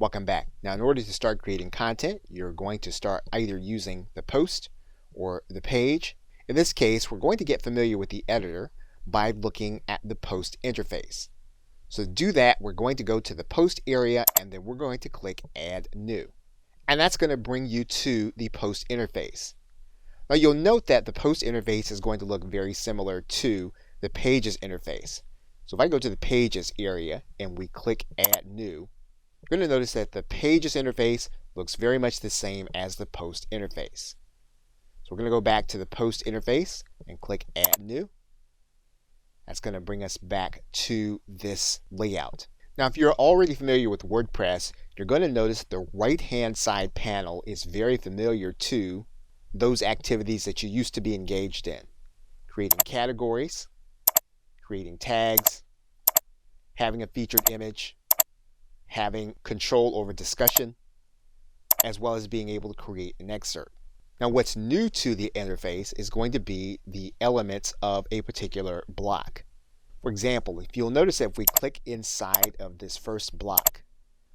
Welcome back. Now, in order to start creating content, you're going to start either using the post or the page. In this case, we're going to get familiar with the editor by looking at the post interface. So to do that, we're going to go to the post area and then we're going to click Add New. And that's going to bring you to the post interface. Now you'll note that the post interface is going to look very similar to the pages interface. So if I go to the pages area and we click Add New, you're going to notice that the pages interface looks very much the same as the post interface. So we're going to go back to the post interface and click Add New. That's going to bring us back to this layout. Now, if you're already familiar with WordPress, you're going to notice the right-hand side panel is very familiar to those activities that you used to be engaged in. Creating categories, creating tags, having a featured image, having control over discussion, as well as being able to create an excerpt. Now, what's new to the interface is going to be the elements of a particular block. For example, if you'll notice that if we click inside of this first block,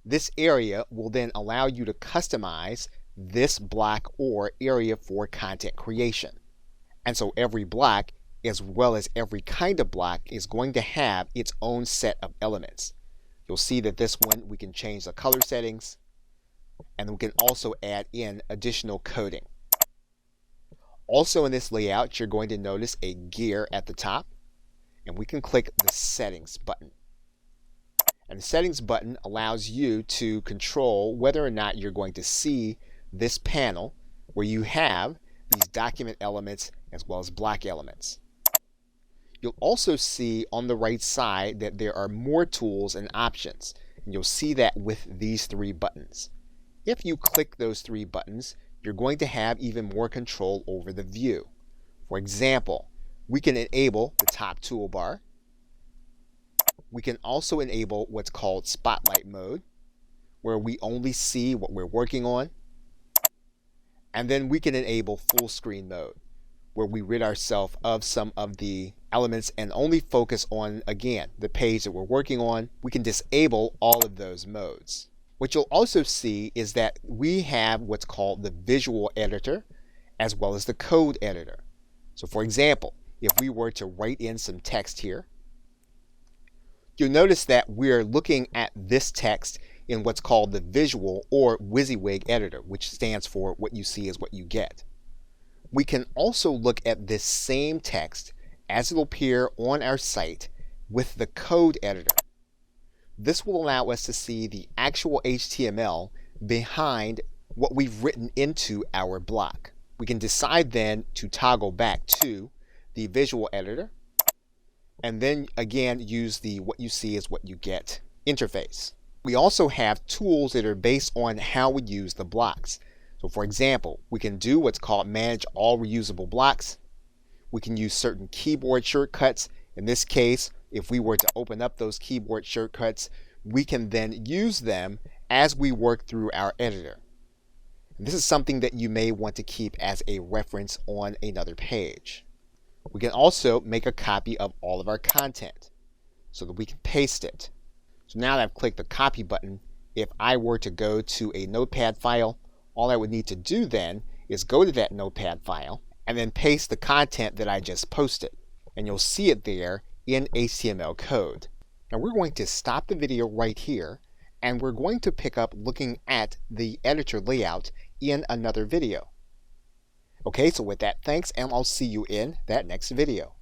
this area will then allow you to customize this block or area for content creation. And so every block, as well as every kind of block, is going to have its own set of elements. You'll see that this one, we can change the color settings, and we can also add in additional coding. Also in this layout, you're going to notice a gear at the top, and we can click the settings button. And the settings button allows you to control whether or not you're going to see this panel where you have these document elements as well as block elements. You'll also see on the right side that there are more tools and options, and you'll see that with these three buttons. If you click those three buttons, you're going to have even more control over the view. For example, we can enable the top toolbar. We can also enable what's called spotlight mode, where we only see what we're working on. And then we can enable full screen mode, where we rid ourselves of some of the elements and only focus on, again, the page that we're working on. We can disable all of those modes. What you'll also see is that we have what's called the visual editor as well as the code editor. So for example, if we were to write in some text here, you'll notice that we're looking at this text in what's called the visual or WYSIWYG editor, which stands for what you see is what you get. We can also look at this same text as it'll appear on our site with the code editor. This will allow us to see the actual HTML behind what we've written into our block. We can decide then to toggle back to the visual editor and then again use the what you see is what you get interface. We also have tools that are based on how we use the blocks. So for example, we can do what's called manage all reusable blocks. We can use certain keyboard shortcuts. In this case, if we were to open up those keyboard shortcuts, we can then use them as we work through our editor. And this is something that you may want to keep as a reference on another page. We can also make a copy of all of our content so that we can paste it. So now that I've clicked the copy button, if I were to go to a notepad file, all I would need to do then is go to that notepad file and then paste the content that I just posted. And you'll see it there in HTML code. Now we're going to stop the video right here and we're going to pick up looking at the editor layout in another video. Okay, so with that, thanks, and I'll see you in that next video.